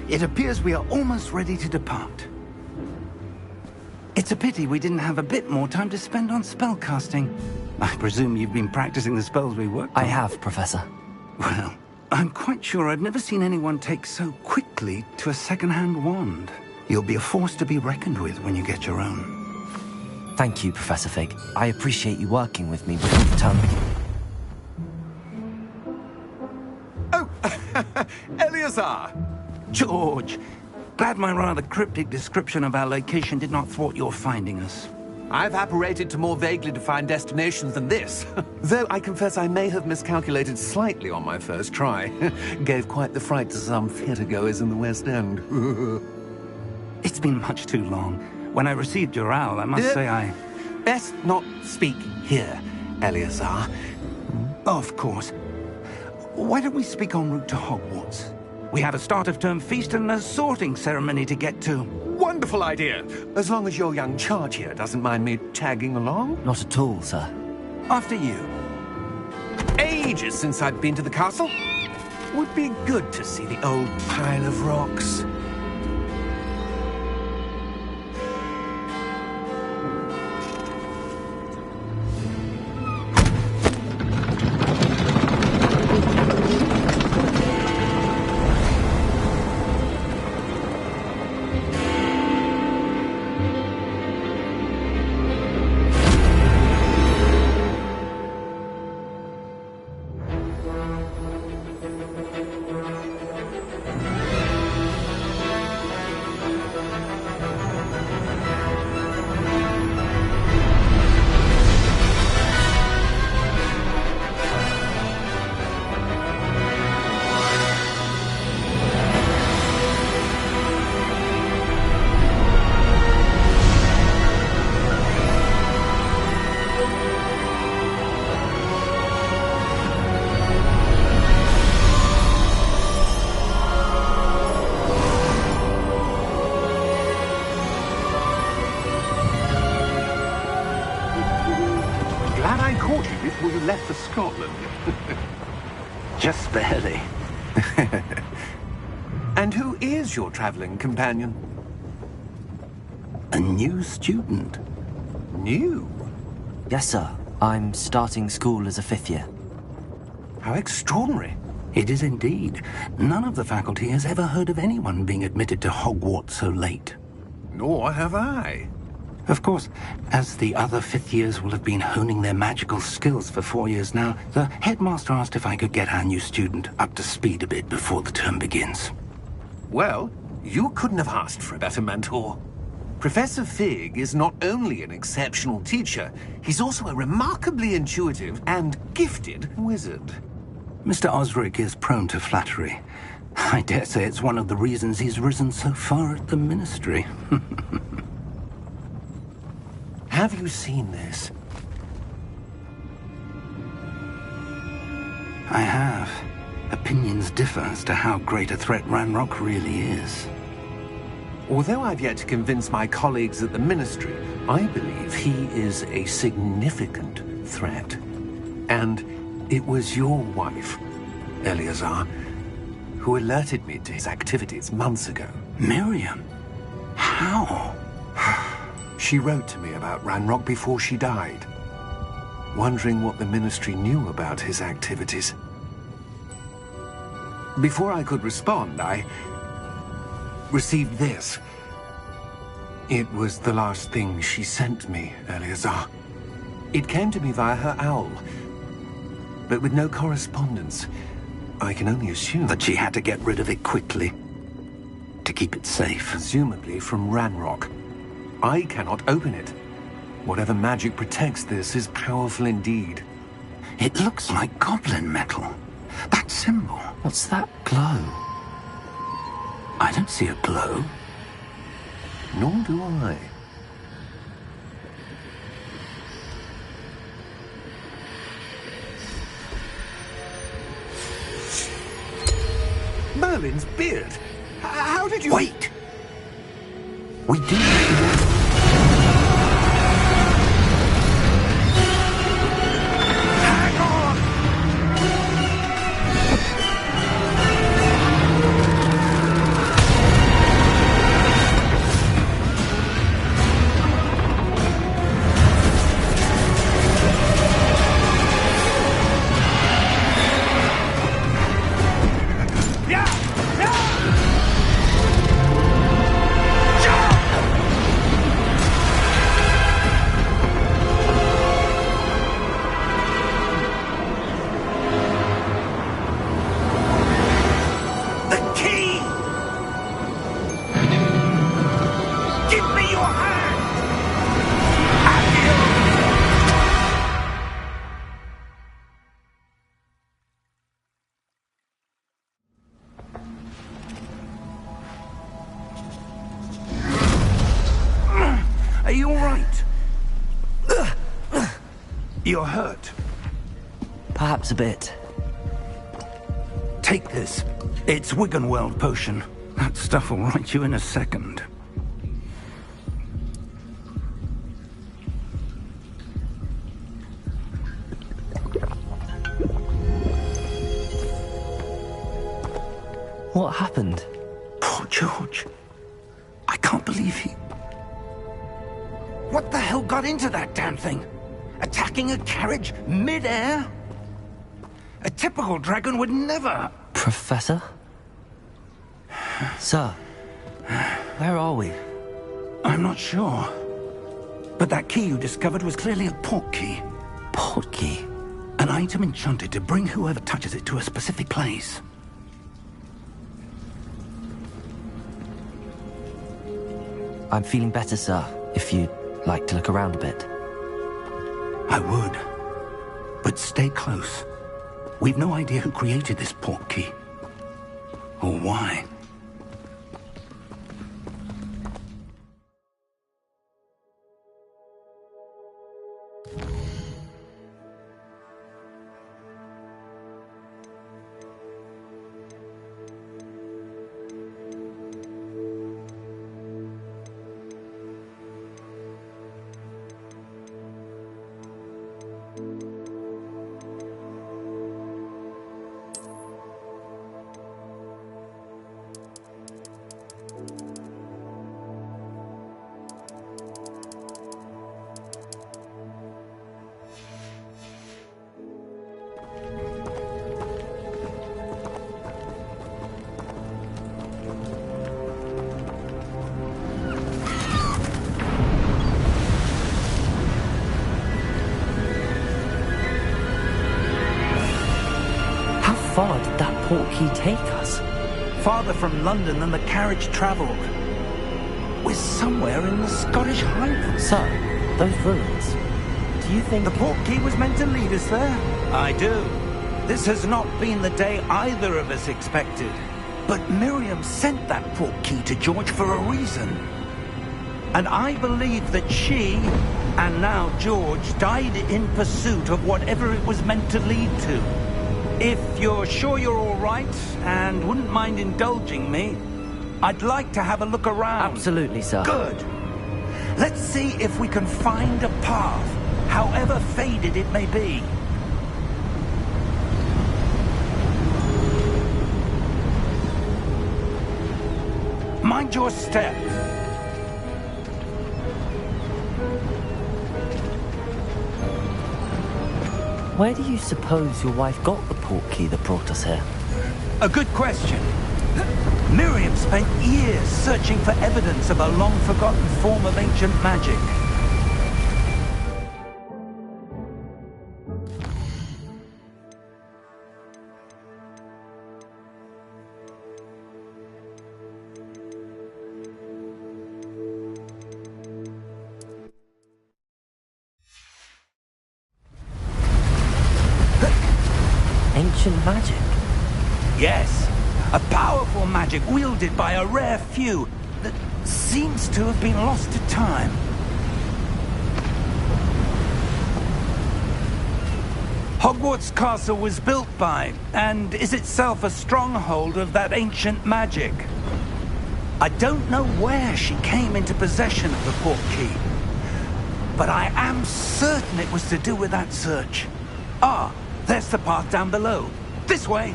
It appears we are almost ready to depart. It's a pity we didn't have a bit more time to spend on spellcasting. I presume you've been practicing the spells we worked on. I have, Professor. Well, I'm quite sure I've never seen anyone take so quickly to a second-hand wand. You'll be a force to be reckoned with when you get your own. Thank you, Professor Fig. I appreciate you working with me before the term begins. Oh, Eleazar! George! Glad my rather cryptic description of our location did not thwart your finding us. I've apparated to more vaguely defined destinations than this. Though I confess I may have miscalculated slightly on my first try. Gave quite the fright to some theatre-goers in the West End. It's been much too long. When I received your owl, I must say I... Best not speak here, Eleazar. Of course. Why don't we speak en route to Hogwarts? We have a start-of-term feast and a sorting ceremony to get to. Wonderful idea! As long as your young charge here doesn't mind me tagging along. Not at all, sir. After you. Ages since I've been to the castle. Would be good to see the old pile of rocks. Before you left for Scotland. Just barely. And who is your traveling companion? A new student. New? Yes, sir. I'm starting school as a 5th year. How extraordinary. It is indeed. None of the faculty has ever heard of anyone being admitted to Hogwarts so late. Nor have I. Of course, as the other 5th years will have been honing their magical skills for 4 years now, the headmaster asked if I could get our new student up to speed a bit before the term begins. Well, you couldn't have asked for a better mentor. Professor Fig is not only an exceptional teacher, he's also a remarkably intuitive and gifted wizard. Mr. Osric is prone to flattery. I dare say it's one of the reasons he's risen so far at the ministry. Have you seen this? I have. Opinions differ as to how great a threat Ranrock really is. Although I've yet to convince my colleagues at the Ministry, I believe he is a significant threat. And it was your wife, Eleazar, who alerted me to his activities months ago. Miriam? How? She wrote to me about Ranrock before she died, wondering what the Ministry knew about his activities. Before I could respond, I received this. It was the last thing she sent me, Eleazar. It came to me via her owl, but with no correspondence. I can only assume that she had to get rid of it quickly, to keep it safe. Presumably from Ranrock. I cannot open it. Whatever magic protects this is powerful indeed. It looks like goblin metal. That symbol. What's that glow? I don't see a glow. Nor do I. Merlin's beard. How did you... Wait! We do... You're hurt. Perhaps a bit. Take this. It's Wiggenweld potion. That stuff will right you in a second. What happened? Poor George. I can't believe he... What the hell got into that damn thing? Attacking a carriage mid-air? A typical dragon would never... Professor? Sir, where are we? I'm not sure. But that key you discovered was clearly a port key. Port key? An item enchanted to bring whoever touches it to a specific place. I'm feeling better, sir, if you'd like to look around a bit. I would. But stay close. We've no idea who created this port key. Or why. How far did that port key take us? Farther from London than the carriage travelled. We're somewhere in the Scottish Highlands. Sir, those ruins. Do you think... The port key was meant to lead us there? I do. This has not been the day either of us expected. But Miriam sent that port key to George for a reason. And I believe that she, and now George, died in pursuit of whatever it was meant to lead to. If you're sure you're all right, and wouldn't mind indulging me, I'd like to have a look around. Absolutely, sir. Good. Let's see if we can find a path, however faded it may be. Mind your step. Where do you suppose your wife got the port key that brought us here? A good question. Miriam spent years searching for evidence of a long-forgotten form of ancient magic. Ancient magic? Yes, a powerful magic wielded by a rare few that seems to have been lost to time. Hogwarts Castle was built by, and is itself a stronghold of that ancient magic. I don't know where she came into possession of the port key, but I am certain it was to do with that search. Ah, there's the path down below. This way.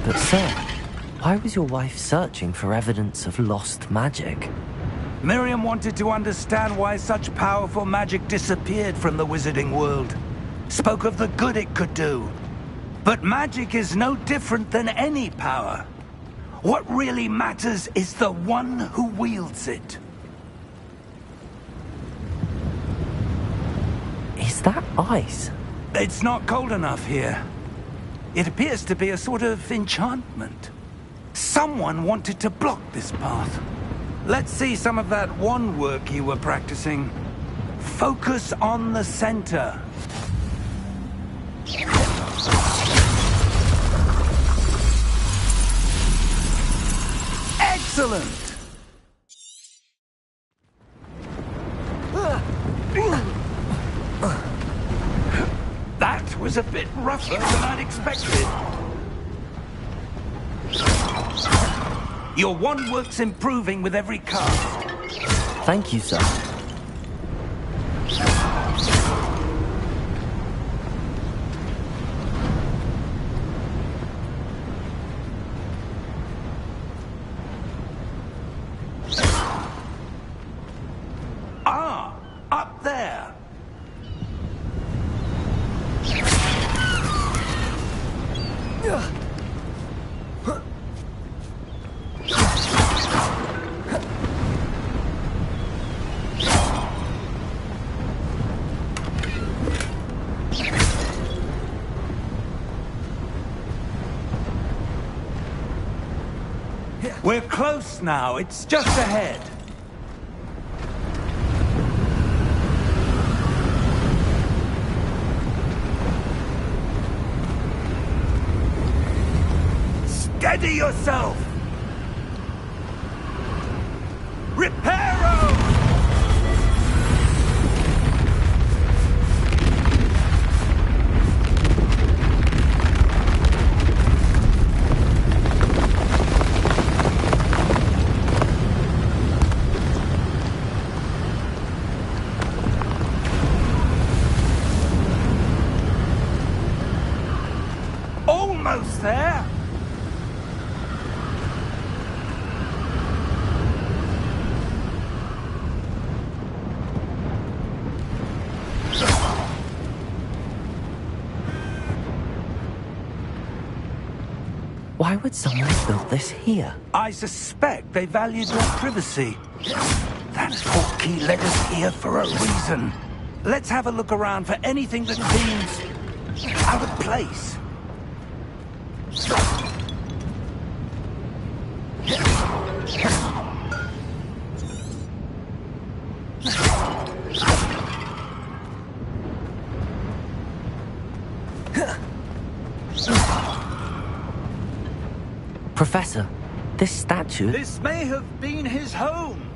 But sir, why was your wife searching for evidence of lost magic? Miriam wanted to understand why such powerful magic disappeared from the wizarding world. Spoke of the good it could do. But magic is no different than any power. What really matters is the one who wields it. Is that ice? It's not cold enough here. It appears to be a sort of enchantment. Someone wanted to block this path. Let's see some of that wand work you were practicing. Focus on the center. Excellent! That was a bit rougher than I'd expected. Your wand work's improving with every cast. Thank you, sir. Ah, up there. We're close now. It's just ahead. Steady yourself! Reparo! Almost there! Why would someone have built this here? I suspect they valued your privacy. That portkey led us here for a reason. Let's have a look around for anything that seems out of place. Professor, this statue... This may have been his home.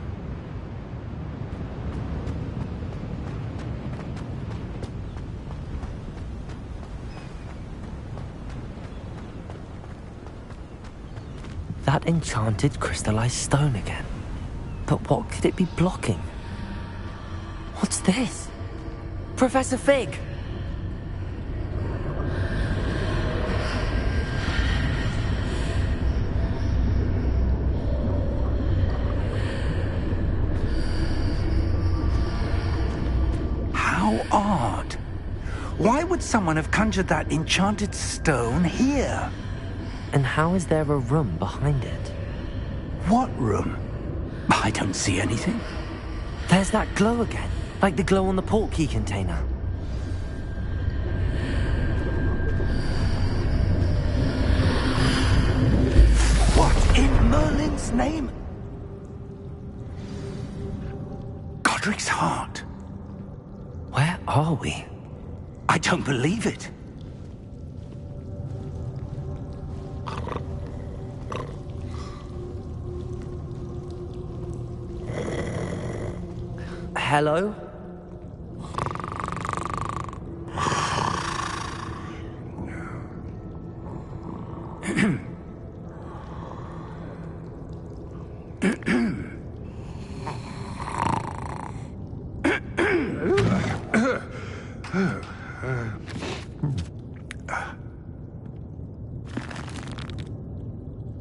That enchanted crystallized stone again. But what could it be blocking? What's this? Professor Fig! How odd. Why would someone have conjured that enchanted stone here? And how is there a room behind it? What room? I don't see anything. There's that glow again, like the glow on the portkey container. What in Merlin's name? Godric's heart. Where are we? I don't believe it. Hello?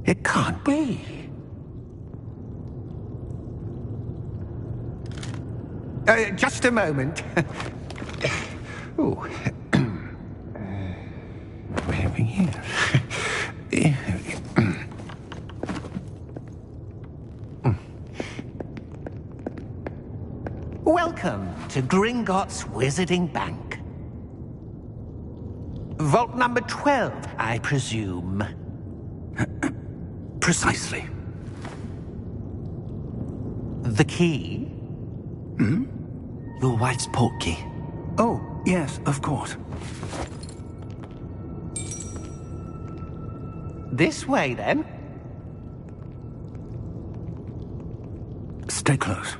It can't be. Just a moment. Oh. Where are we here? Welcome to Gringotts Wizarding Bank. Vault number 12, I presume. Precisely. The key? Your wife's portkey. Oh, yes, of course. This way, then. Stay close.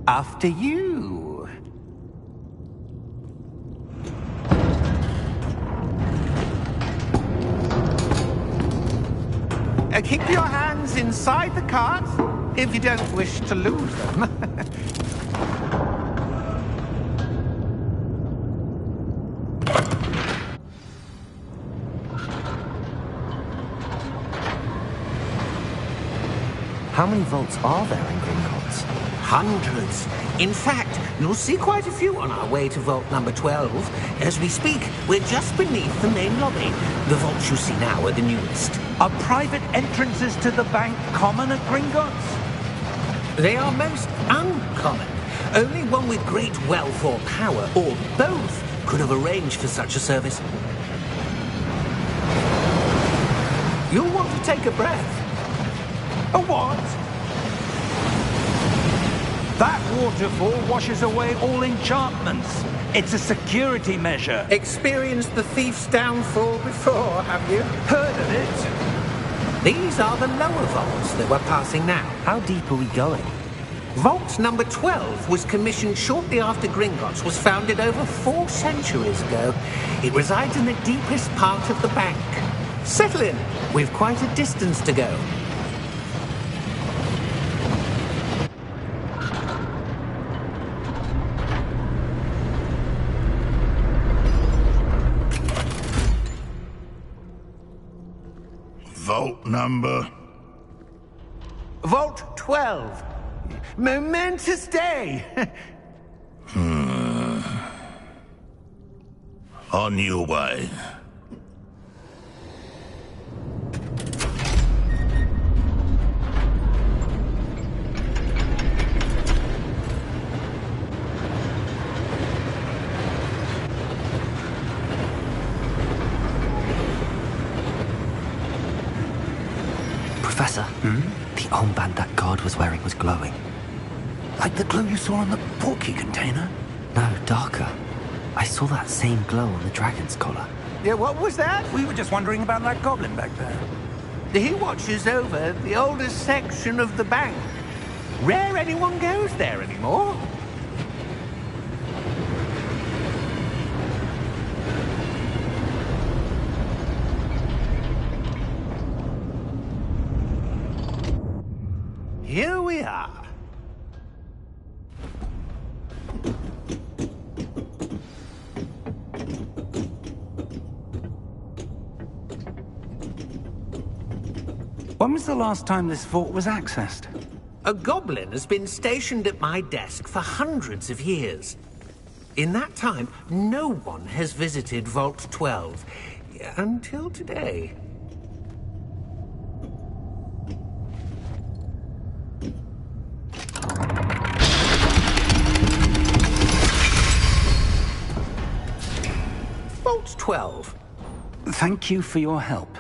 After you. Keep your hands inside the cart if you don't wish to lose them. How many vaults are there in Gringotts? Hundreds. In fact, you'll see quite a few on our way to vault number 12. As we speak, we're just beneath the main lobby. The vaults you see now are the newest. Are private entrances to the bank common at Gringotts? They are most uncommon. Only one with great wealth or power, or both, could have arranged for such a service. You'll want to take a breath. A what? That waterfall washes away all enchantments. It's a security measure. Experienced the thief's downfall before, have you? Heard of it? These are the lower vaults that we're passing now. How deep are we going? Vault number 12 was commissioned shortly after Gringotts was founded over 4 centuries ago. It resides in the deepest part of the bank. Settle in. We've quite a distance to go. Vault number? Vault 12. Momentous day. On your way. Professor, the armband that guard was wearing was glowing. Like the glow you saw on the portkey container? No, darker. I saw that same glow on the dragon's collar. Yeah, what was that? We were just wondering about that goblin back there. He watches over the oldest section of the bank. Rare anyone goes there anymore. Here we are. When was the last time this vault was accessed? A goblin has been stationed at my desk for hundreds of years. In that time, no one has visited Vault 12. Until today. Vault 12. Thank you for your help.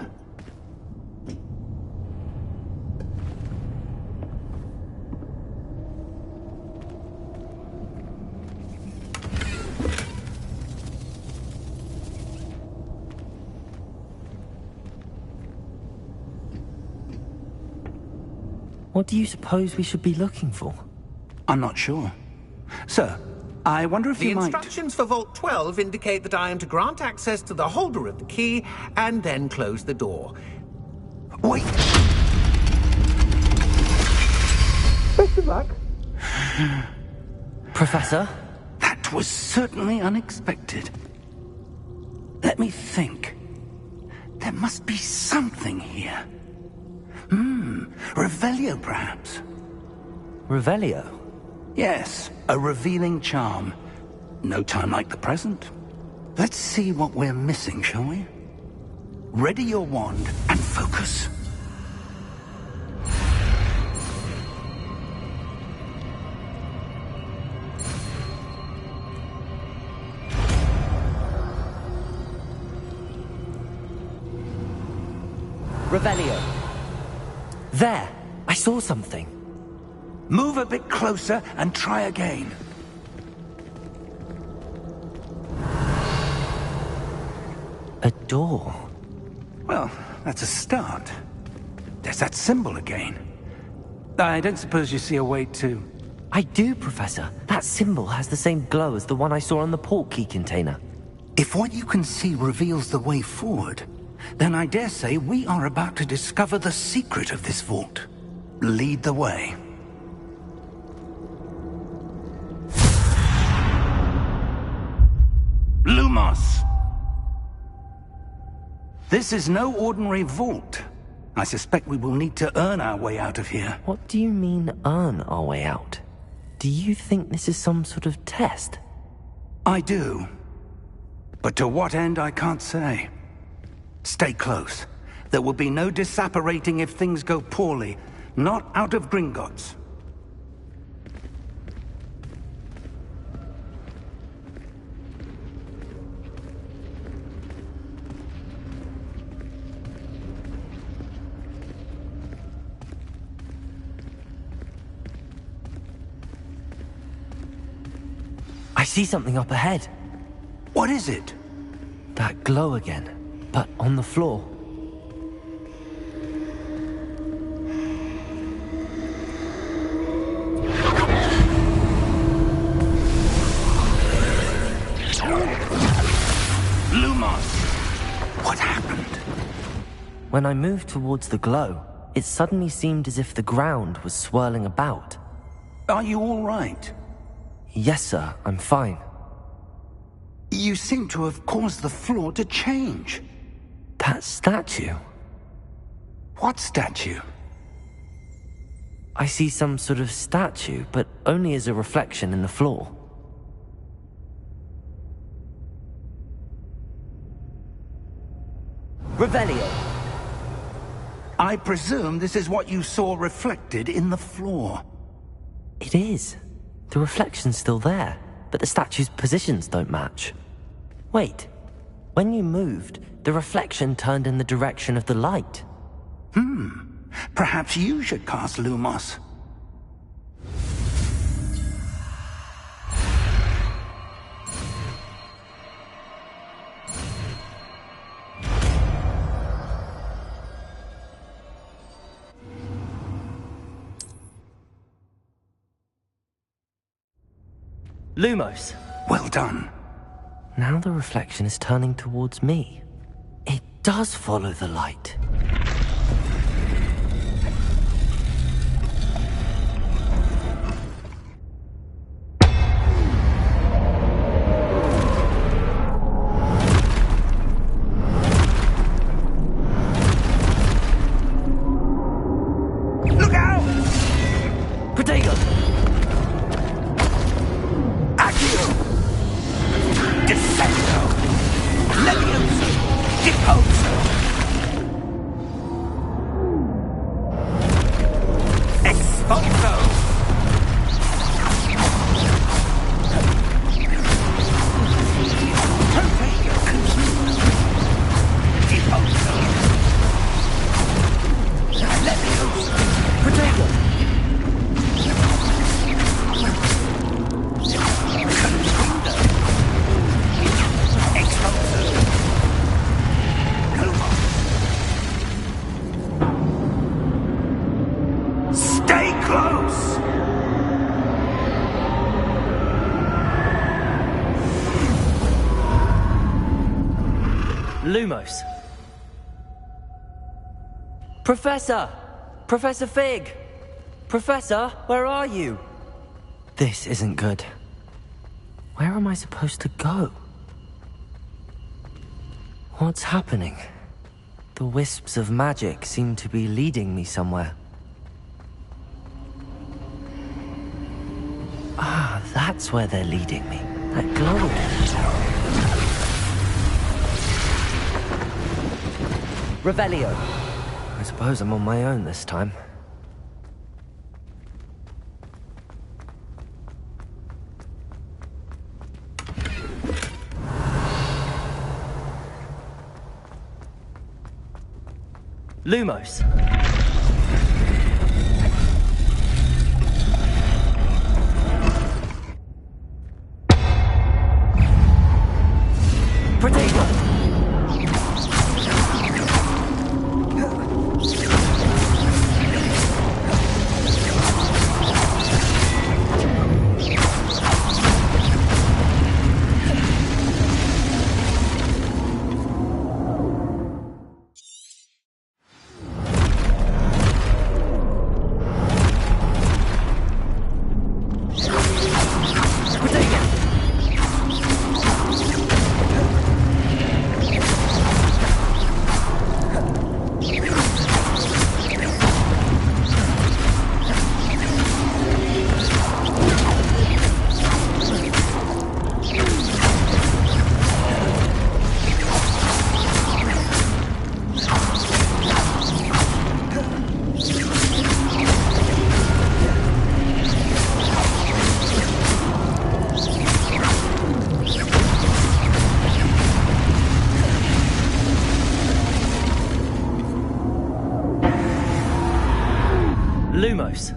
What do you suppose we should be looking for? I'm not sure. Sir, I wonder if The you might... instructions for Vault 12 indicate that I am to grant access to the holder of the key and then close the door. Wait! Best of luck. Professor? That was certainly unexpected. Let me think. There must be something here. Revelio, perhaps? Revelio? Yes, a revealing charm. No time like the present. Let's see what we're missing, shall we? Ready your wand and focus. Revelio. There! I saw something. Move a bit closer and try again. A door. Well, that's a start. There's that symbol again. I don't suppose you see a way to... I do, Professor. That symbol has the same glow as the one I saw on the portkey container. If what you can see reveals the way forward, then I dare say we are about to discover the secret of this vault. Lead the way. Lumos! This is no ordinary vault. I suspect we will need to earn our way out of here. What do you mean, earn our way out? Do you think this is some sort of test? I do. But to what end, I can't say. Stay close. There will be no disapparating if things go poorly. Not out of Gringotts. I see something up ahead. What is it? That glow again, but on the floor. Lumos! What happened? When I moved towards the glow, it suddenly seemed as if the ground was swirling about. Are you all right? Yes, sir, I'm fine. You seem to have caused the floor to change. That statue? What statue? I see some sort of statue, but only as a reflection in the floor. Revelio. I presume this is what you saw reflected in the floor. It is. The reflection's still there, but the statue's positions don't match. Wait. When you moved, the reflection turned in the direction of the light. Perhaps you should cast Lumos. Lumos. Well done. Now the reflection is turning towards me. It does follow the light. Look out! Protego! Accio! Descendo! Levioso! Deposo! Expulso! Protego! Deposo! Levioso! Protego! Stay close! Lumos. Professor! Professor Fig! Professor, where are you? This isn't good. Where am I supposed to go? What's happening? The wisps of magic seem to be leading me somewhere. Ah, that's where they're leading me. That glow again. Revelio. I suppose I'm on my own this time. Lumos. Protego. Lumos.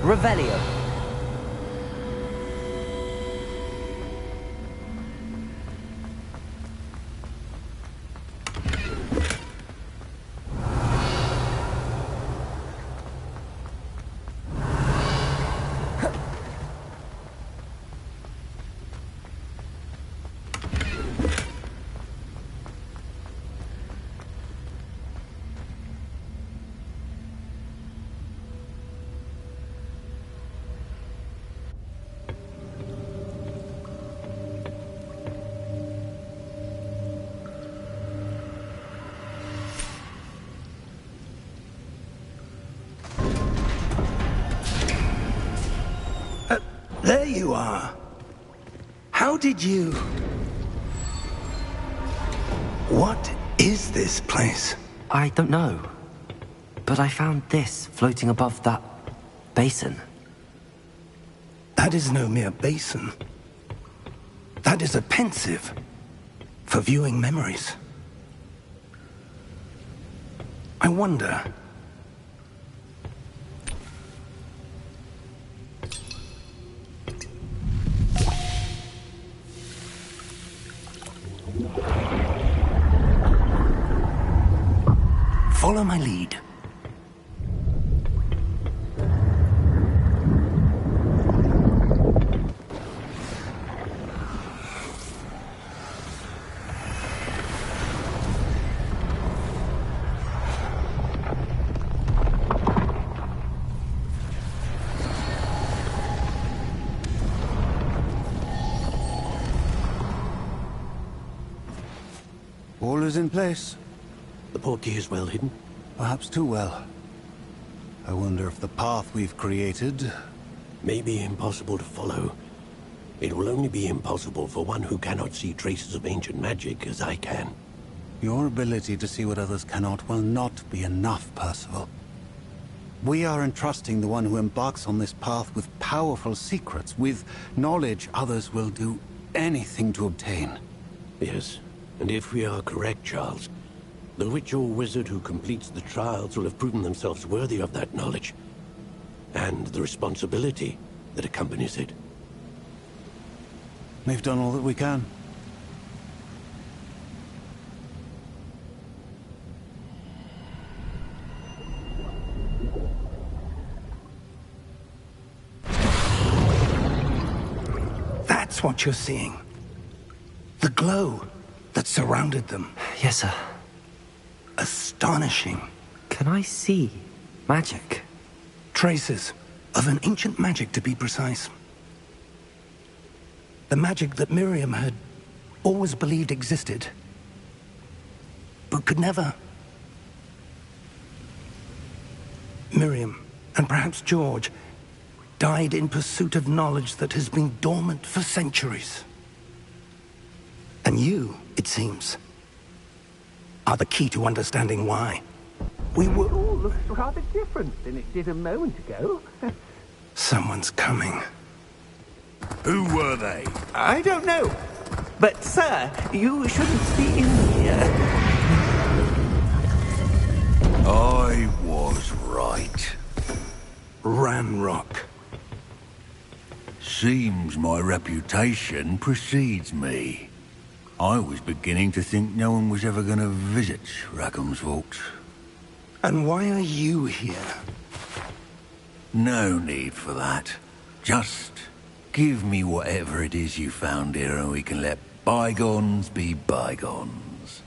Revelio. There you are. How did you... What is this place? I don't know. But I found this floating above that basin. That is no mere basin. That is a pensive for viewing memories. I wonder... Follow my lead. All is in place. The portkey is well hidden. Perhaps too well. I wonder if the path we've created... May be impossible to follow. It will only be impossible for one who cannot see traces of ancient magic as I can. Your ability to see what others cannot will not be enough, Percival. We are entrusting the one who embarks on this path with powerful secrets, with knowledge others will do anything to obtain. Yes, and if we are correct, Charles, the witch or wizard who completes the trials will have proven themselves worthy of that knowledge, and the responsibility that accompanies it. We've done all that we can. That's what you're seeing. The glow that surrounded them. Yes, sir. Astonishing. Can I see magic? Traces of an ancient magic, to be precise. The magic that Miriam had always believed existed, but could never. Miriam, and perhaps George, died in pursuit of knowledge that has been dormant for centuries. And you, it seems, are the key to understanding why. We were all looks rather different than it did a moment ago. Someone's coming. Who were they? I don't know. But, sir, you shouldn't be in here. I was right. Ranrock. Seems my reputation precedes me. I was beginning to think no one was ever going to visit Rackham's vault. And why are you here? No need for that. Just give me whatever it is you found here and we can let bygones be bygones.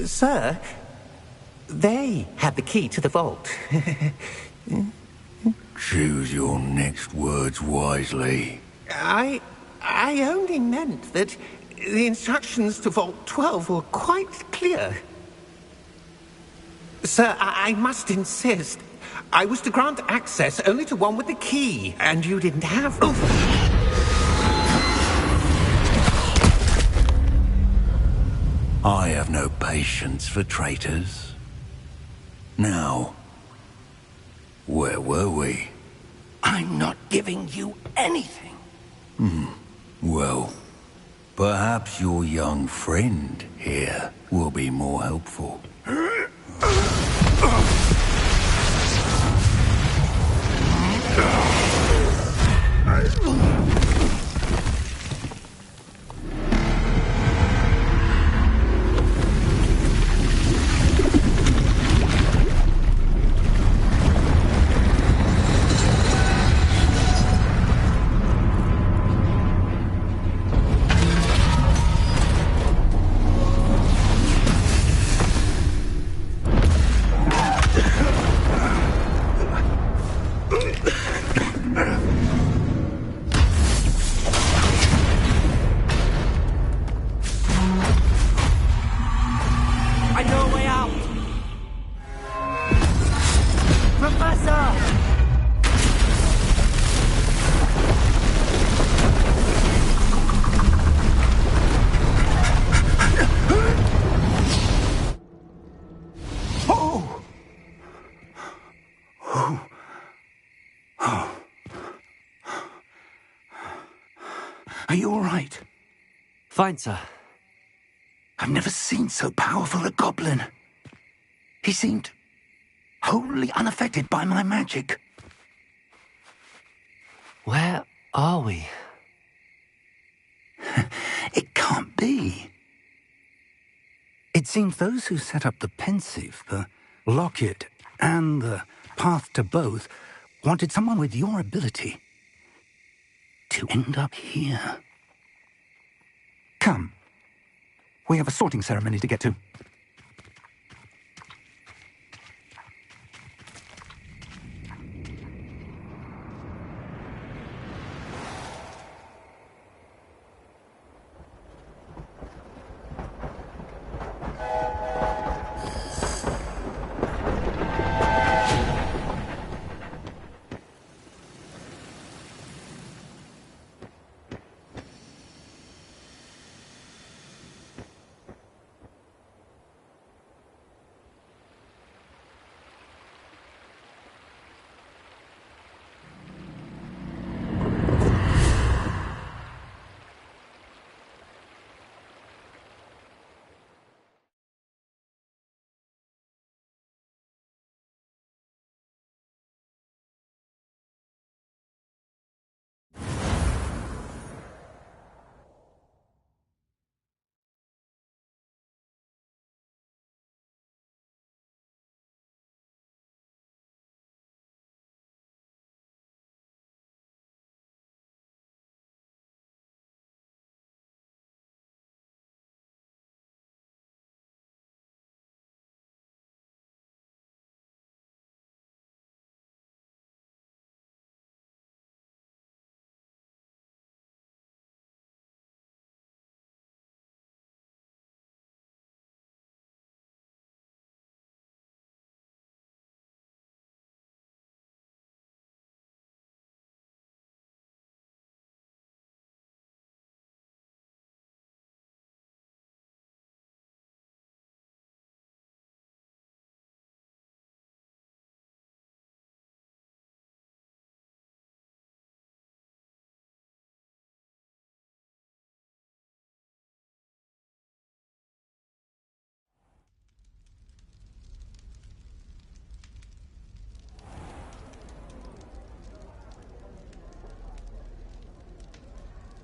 Sir, They had the key to the vault. Choose your next words wisely. I only meant that the instructions to Vault 12 were quite clear. Sir, I must insist. I was to grant access only to one with the key, and you didn't have... I have no patience for traitors. Now, where were we? I'm not giving you anything. Well, perhaps your young friend here will be more helpful. I know a way out! Professor! Are you all right? Fine, sir. I've never seen so powerful a goblin. He seemed wholly unaffected by my magic. Where are we? It can't be. It seems those who set up the pensive, the locket, and the path to both wanted someone with your ability to end up here. Come. We have a sorting ceremony to get to.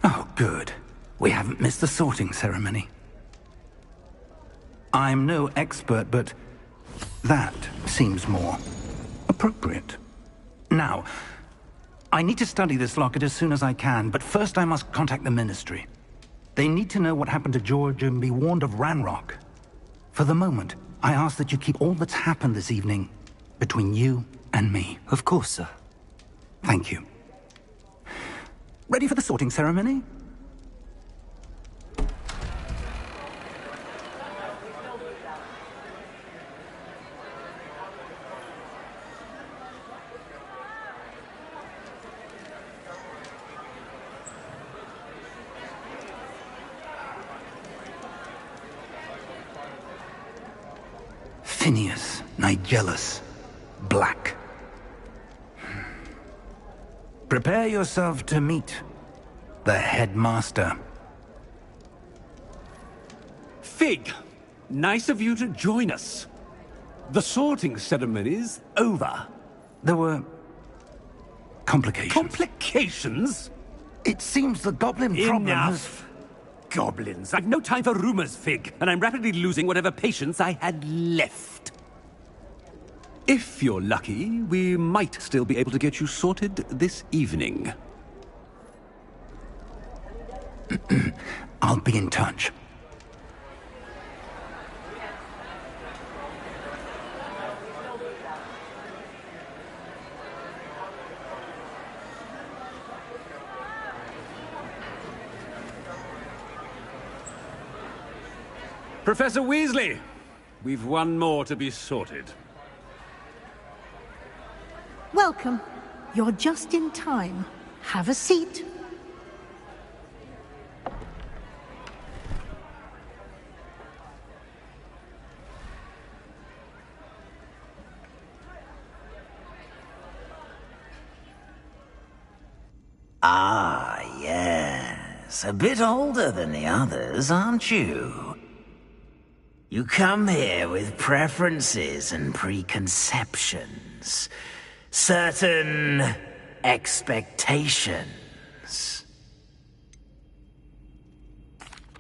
Oh, good. We haven't missed the sorting ceremony. I'm no expert, but that seems more appropriate. Now, I need to study this locket as soon as I can, but first I must contact the Ministry. They need to know what happened to George and be warned of Ranrock. For the moment, I ask that you keep all that's happened this evening between you and me. Of course, sir. Thank you. Ready for the sorting ceremony? Phineas, Nigellus, Black. Prepare yourself to meet the headmaster. Fig, nice of you to join us. The sorting ceremony's over. There were complications. Complications? It seems the goblin problem has... Enough. Goblins. I've no time for rumors, Fig, and I'm rapidly losing whatever patience I had left. If you're lucky, we might still be able to get you sorted this evening. I'll be in touch. Professor Weasley, we've one more to be sorted. Welcome. You're just in time. Have a seat. Ah, yes. A bit older than the others, aren't you? You come here with preferences and preconceptions. Certain expectations.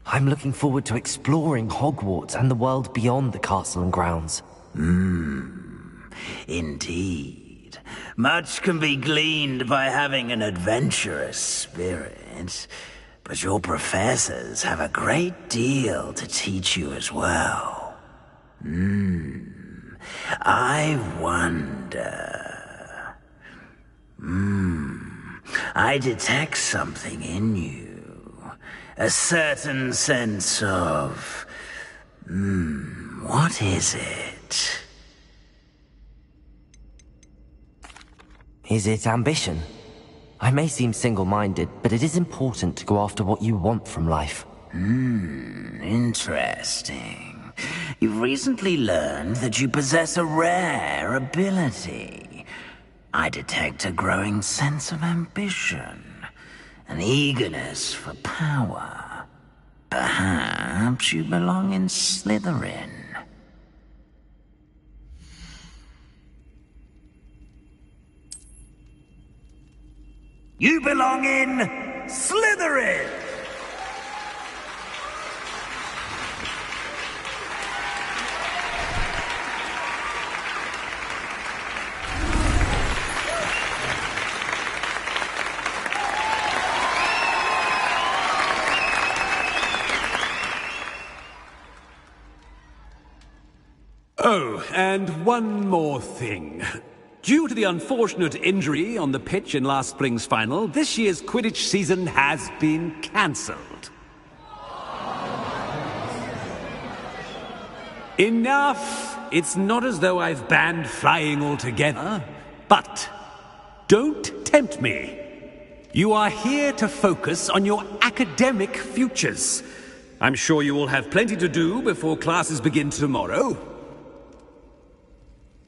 I'm looking forward to exploring Hogwarts and the world beyond the castle and grounds. Indeed. Much can be gleaned by having an adventurous spirit, but your professors have a great deal to teach you as well. I wonder... I detect something in you. A certain sense of... what is it? Is it ambition? I may seem single-minded, but it is important to go after what you want from life. Interesting. You've recently learned that you possess a rare ability. I detect a growing sense of ambition, an eagerness for power. Perhaps you belong in Slytherin. You belong in Slytherin! Oh, and one more thing. Due to the unfortunate injury on the pitch in last spring's final, this year's Quidditch season has been cancelled. Enough! It's not as though I've banned flying altogether, but don't tempt me. You are here to focus on your academic futures. I'm sure you will have plenty to do before classes begin tomorrow.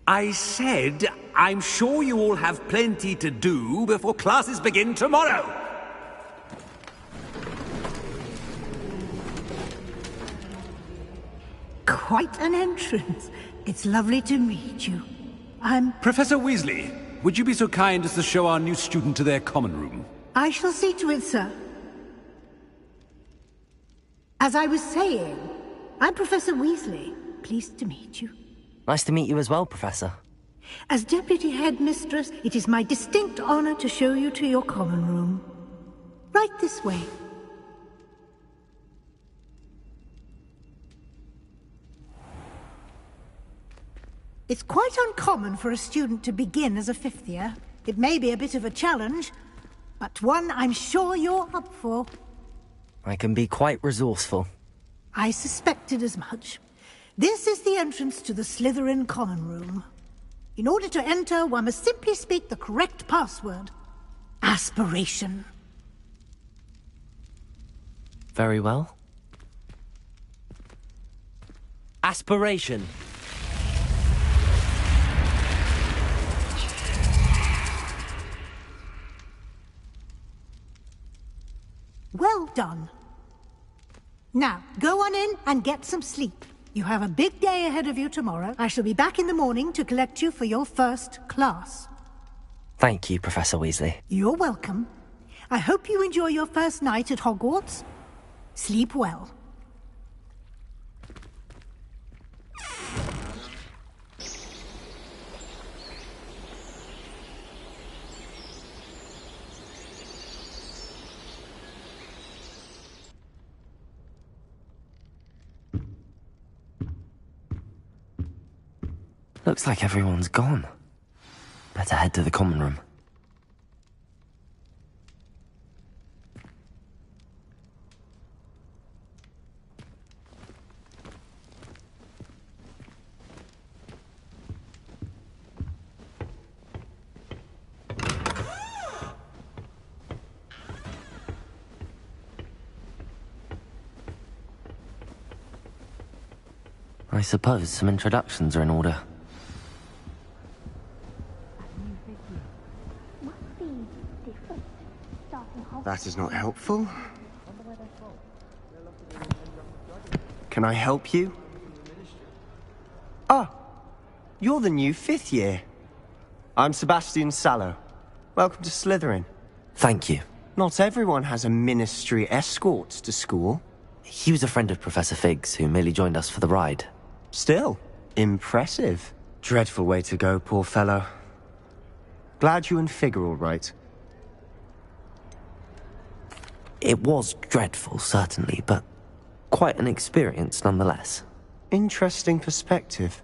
I said, I'm sure you all have plenty to do before classes begin tomorrow. Quite an entrance. It's lovely to meet you. I'm... Professor Weasley, would you be so kind as to show our new student to their common room? I shall see to it, sir. As I was saying, I'm Professor Weasley. Pleased to meet you. Nice to meet you as well, Professor. As Deputy Headmistress, it is my distinct honor to show you to your common room. Right this way. It's quite uncommon for a student to begin as a fifth year. It may be a bit of a challenge, but one I'm sure you're up for. I can be quite resourceful. I suspected as much. This is the entrance to the Slytherin Common Room. In order to enter, one must simply speak the correct password. Aspiration. Very well. Aspiration. Well done. Now, go on in and get some sleep. You have a big day ahead of you tomorrow. I shall be back in the morning to collect you for your first class. Thank you, Professor Weasley. You're welcome. I hope you enjoy your first night at Hogwarts. Sleep well. Looks like everyone's gone. Better head to the common room. I suppose some introductions are in order. That is not helpful. Can I help you? Ah, you're the new fifth year. I'm Sebastian Sallow. Welcome to Slytherin. Thank you. Not everyone has a ministry escort to school. He was a friend of Professor Fig's, who merely joined us for the ride. Still, impressive. Dreadful way to go, poor fellow. Glad you and Fig are all right. It was dreadful, certainly, but quite an experience nonetheless. Interesting perspective.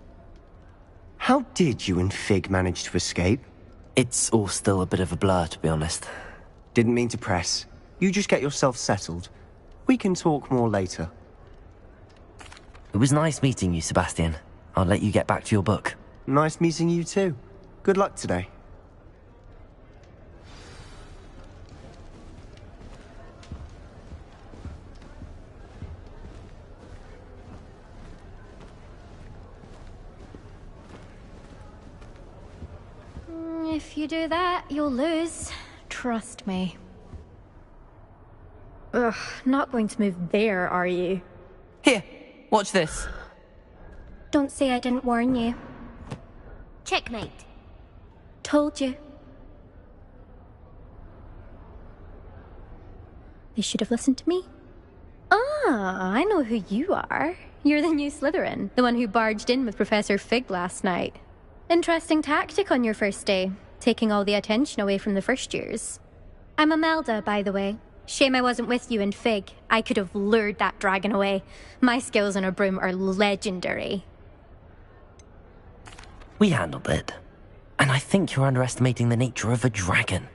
How did you and Fig manage to escape? It's all still a bit of a blur, to be honest. Didn't mean to press. You just get yourself settled. We can talk more later. It was nice meeting you, Sebastian. I'll let you get back to your book. Nice meeting you too. Good luck today. If you do that, you'll lose. Trust me. Ugh, not going to move there, are you? Here, watch this. Don't say I didn't warn you. Checkmate. Told you. They should have listened to me. Ah, I know who you are. You're the new Slytherin, the one who barged in with Professor Fig last night. Interesting tactic on your first day, taking all the attention away from the first years. I'm Imelda, by the way. Shame I wasn't with you and Fig. I could have lured that dragon away. My skills on a broom are legendary. We handled it. And I think you're underestimating the nature of a dragon.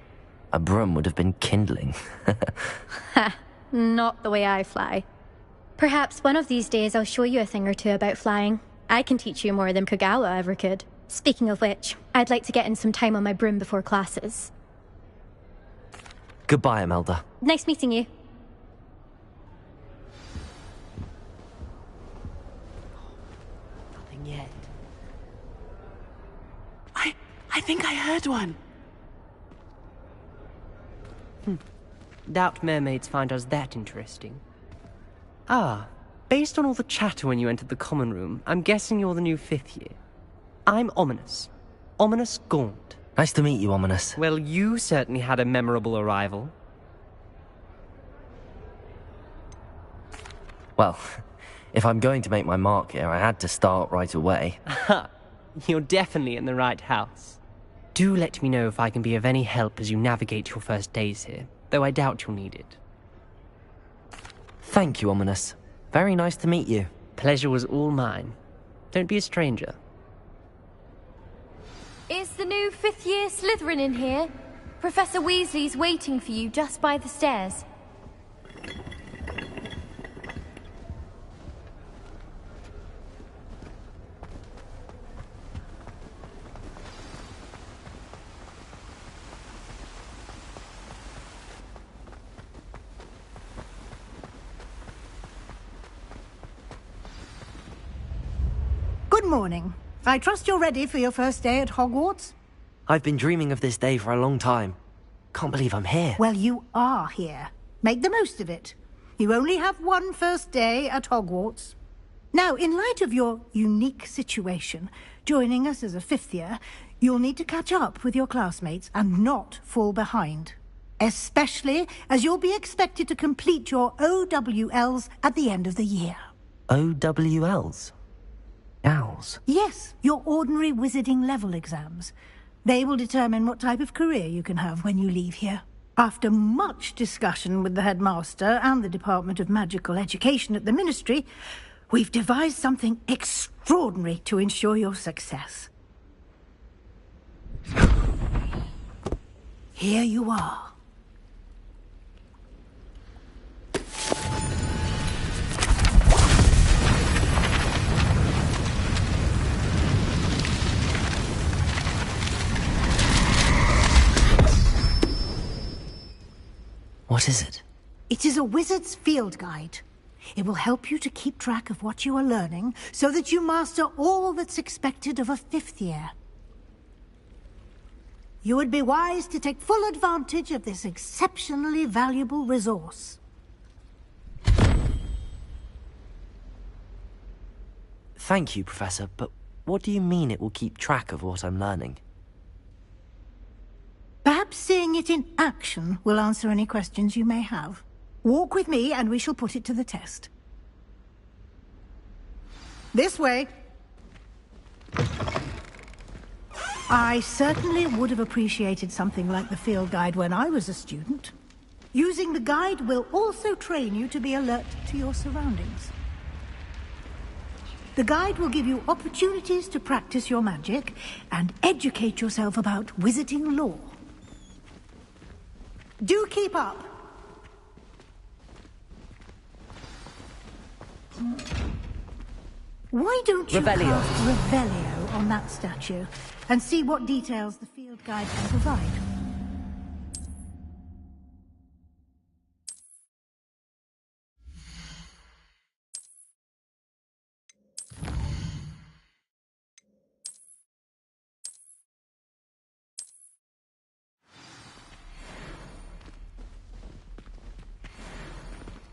A broom would have been kindling. Ha, not the way I fly. Perhaps one of these days I'll show you a thing or two about flying. I can teach you more than Kogawa ever could. Speaking of which, I'd like to get in some time on my broom before classes. Goodbye, Imelda. Nice meeting you. Nothing yet. I think I heard one. Doubt mermaids find us that interesting. Ah, based on all the chatter when you entered the common room, I'm guessing you're the new fifth year. I'm Ominous. Ominous Gaunt. Nice to meet you, Ominous. Well, you certainly had a memorable arrival. Well, if I'm going to make my mark here, I had to start right away. Ha! You're definitely in the right house. Do let me know if I can be of any help as you navigate your first days here, though I doubt you'll need it. Thank you, Ominous. Very nice to meet you. Pleasure was all mine. Don't be a stranger. Is the new fifth-year Slytherin in here? Professor Weasley's waiting for you just by the stairs. Good morning. I trust you're ready for your first day at Hogwarts? I've been dreaming of this day for a long time. Can't believe I'm here. Well, you are here. Make the most of it. You only have one first day at Hogwarts. Now, in light of your unique situation, joining us as a fifth year, you'll need to catch up with your classmates and not fall behind. Especially as you'll be expected to complete your OWLs at the end of the year. OWLs? Owls? Yes, your ordinary wizarding level exams. They will determine what type of career you can have when you leave here. After much discussion with the headmaster and the Department of Magical Education at the Ministry, we've devised something extraordinary to ensure your success. Here you are. What is it? It is a wizard's field guide. It will help you to keep track of what you are learning so that you master all that's expected of a fifth year. You would be wise to take full advantage of this exceptionally valuable resource. Thank you, Professor, but what do you mean it will keep track of what I'm learning? Perhaps seeing it in action will answer any questions you may have. Walk with me and we shall put it to the test. This way. I certainly would have appreciated something like the field guide when I was a student. Using the guide will also train you to be alert to your surroundings. The guide will give you opportunities to practice your magic and educate yourself about wizarding lore. Do keep up. Why don't you Revelio. cast Revelio on that statue and see what details the field guide can provide?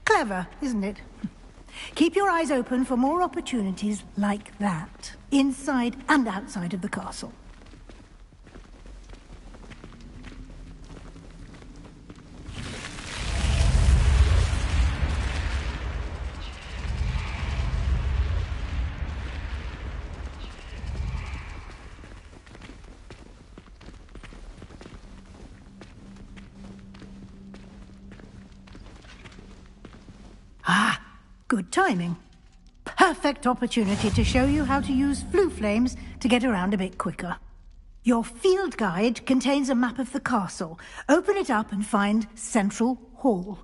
Clever, isn't it? Keep your eyes open for more opportunities like that, inside and outside of the castle. Ah, good timing. Perfect opportunity to show you how to use flue flames to get around a bit quicker. Your field guide contains a map of the castle. Open it up and find Central Hall.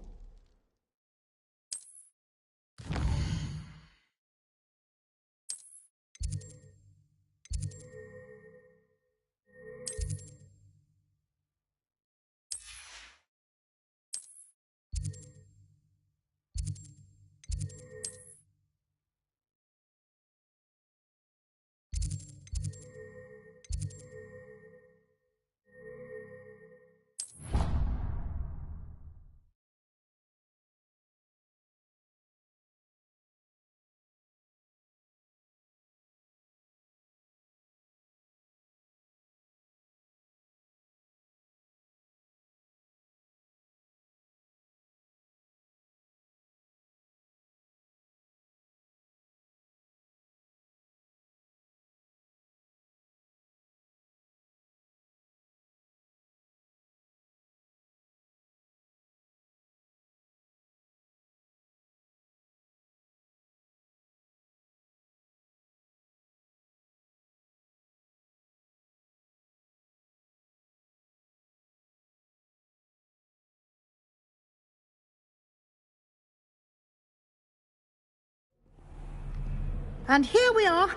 And here we are.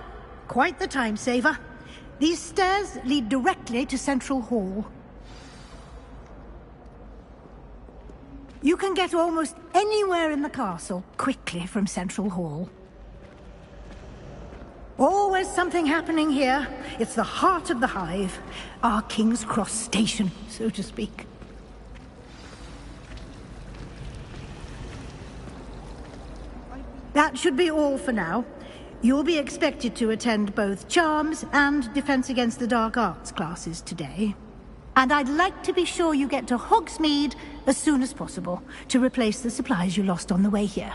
Quite the time saver. These stairs lead directly to Central Hall. You can get almost anywhere in the castle quickly from Central Hall. Always something happening here. It's the heart of the hive. Our King's Cross station, so to speak. That should be all for now. You'll be expected to attend both Charms and Defense Against the Dark Arts classes today. And I'd like to be sure you get to Hogsmeade as soon as possible to replace the supplies you lost on the way here.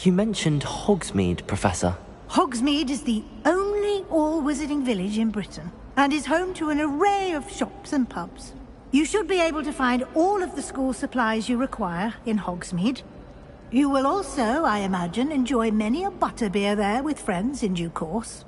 You mentioned Hogsmeade, Professor. Hogsmeade is the only all-wizarding village in Britain, and is home to an array of shops and pubs. You should be able to find all of the school supplies you require in Hogsmeade. You will also, I imagine, enjoy many a butterbeer there with friends in due course.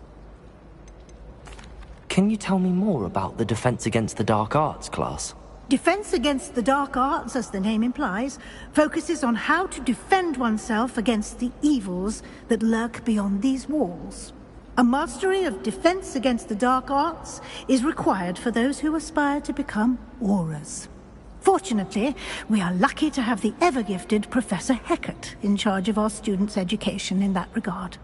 Can you tell me more about the Defense Against the Dark Arts class? Defense Against the Dark Arts, as the name implies, focuses on how to defend oneself against the evils that lurk beyond these walls. A mastery of Defense Against the Dark Arts is required for those who aspire to become Aurors. Fortunately, we are lucky to have the ever-gifted Professor Hecat in charge of our students' education in that regard.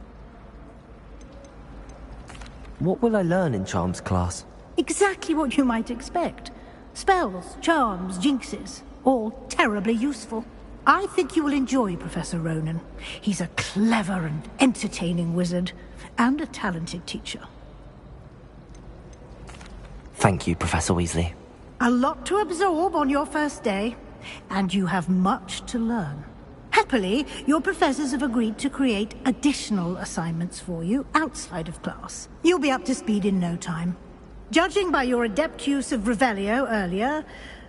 What will I learn in Charms class? Exactly what you might expect. Spells, charms, jinxes, all terribly useful. I think you will enjoy Professor Ronan. He's a clever and entertaining wizard, and a talented teacher. Thank you, Professor Weasley. A lot to absorb on your first day, and you have much to learn. Happily, your professors have agreed to create additional assignments for you outside of class. You'll be up to speed in no time. Judging by your adept use of Revelio earlier,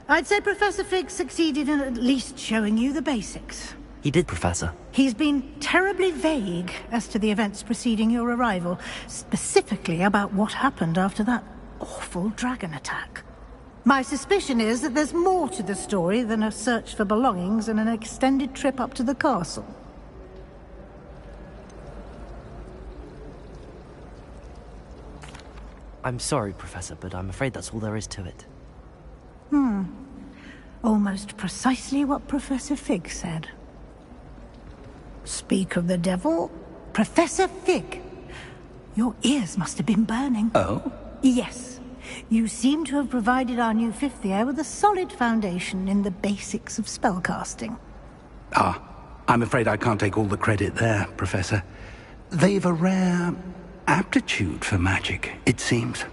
I'd say Professor Fig succeeded in at least showing you the basics. He did, Professor. He's been terribly vague as to the events preceding your arrival, specifically about what happened after that awful dragon attack. My suspicion is that there's more to the story than a search for belongings and an extended trip up to the castle. I'm sorry, Professor, but I'm afraid that's all there is to it. Almost precisely what Professor Fig said. Speak of the devil, Professor Fig. Your ears must have been burning. Oh? Yes. You seem to have provided our new fifth year with a solid foundation in the basics of spellcasting. Ah, I'm afraid I can't take all the credit there, Professor. They've a rare aptitude for magic, it seems.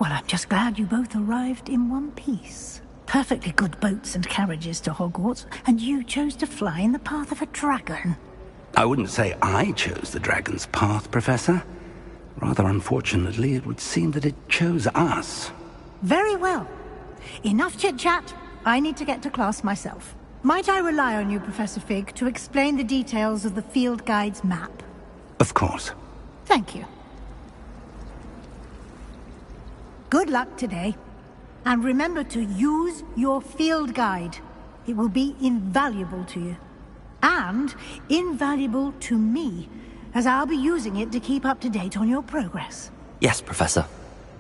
Well, I'm just glad you both arrived in one piece. Perfectly good boats and carriages to Hogwarts, and you chose to fly in the path of a dragon. I wouldn't say I chose the dragon's path, Professor. Rather unfortunately, it would seem that it chose us. Very well. Enough chit-chat. I need to get to class myself. Might I rely on you, Professor Fig, to explain the details of the field guide's map? Of course. Thank you. Good luck today. And remember to use your field guide. It will be invaluable to you. And invaluable to me, as I'll be using it to keep up to date on your progress. Yes, Professor.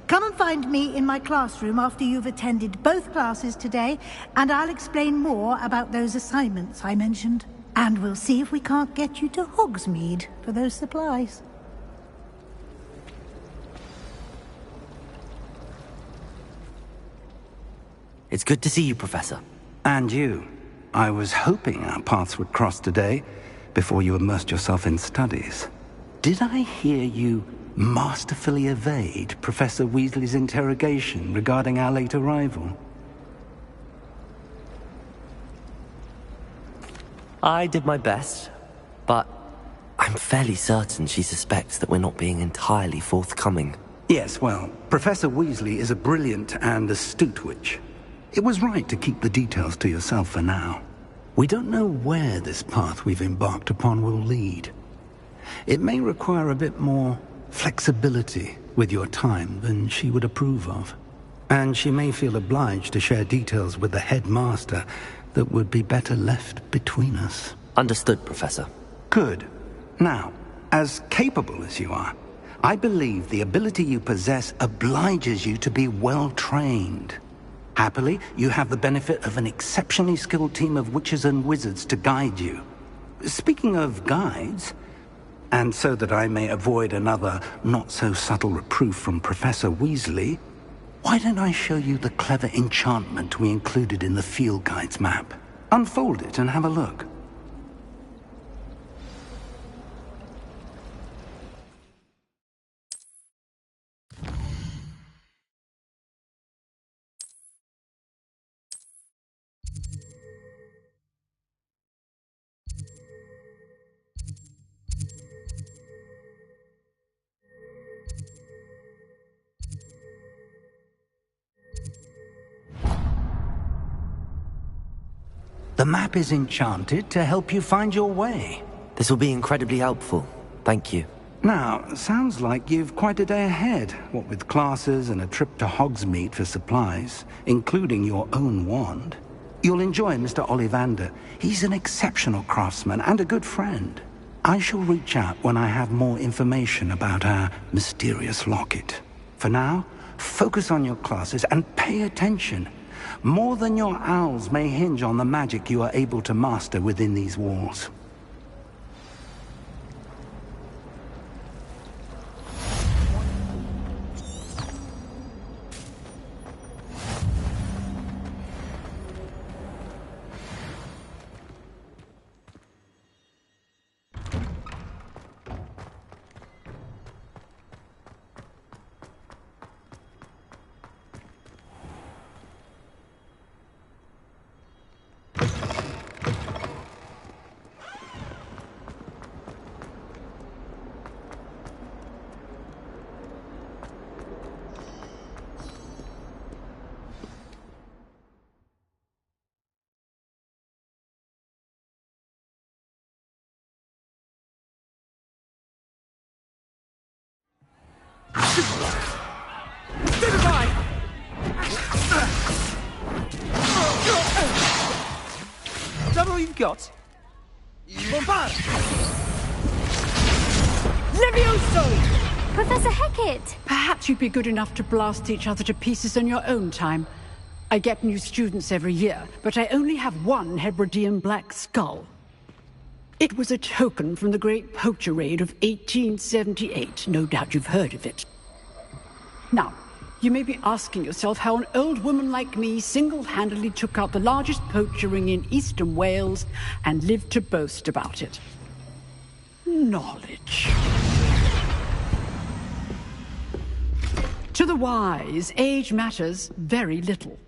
Come and find me in my classroom after you've attended both classes today, and I'll explain more about those assignments I mentioned. And we'll see if we can't get you to Hogsmeade for those supplies. It's good to see you, Professor. And you. I was hoping our paths would cross today, before you immersed yourself in studies. Did I hear you masterfully evade Professor Weasley's interrogation regarding our late arrival? I did my best, but I'm fairly certain she suspects that we're not being entirely forthcoming. Yes, well, Professor Weasley is a brilliant and astute witch. It was right to keep the details to yourself for now. We don't know where this path we've embarked upon will lead. It may require a bit more flexibility with your time than she would approve of. And she may feel obliged to share details with the headmaster that would be better left between us. Understood, Professor. Good. Now, as capable as you are, I believe the ability you possess obliges you to be well trained. Happily, you have the benefit of an exceptionally skilled team of witches and wizards to guide you. Speaking of guides, and so that I may avoid another not-so-subtle reproof from Professor Weasley, why don't I show you the clever enchantment we included in the field guide's map? Unfold it and have a look. The map is enchanted to help you find your way. This will be incredibly helpful. Thank you. Now, sounds like you've quite a day ahead, what with classes and a trip to Hogsmeade for supplies, including your own wand. You'll enjoy Mr. Ollivander. He's an exceptional craftsman and a good friend. I shall reach out when I have more information about our mysterious locket. For now, focus on your classes and pay attention. More than your owls may hinge on the magic you are able to master within these walls. Is that all you've got? Bombard! Levioso! Professor Hecat! Perhaps you'd be good enough to blast each other to pieces on your own time. I get new students every year, but I only have one Hebridean black skull. It was a token from the Great Poacher Raid of 1878. No doubt you've heard of it. Now, you may be asking yourself how an old woman like me single-handedly took out the largest poacher ring in eastern Wales and lived to boast about it. Knowledge. To the wise, age matters very little.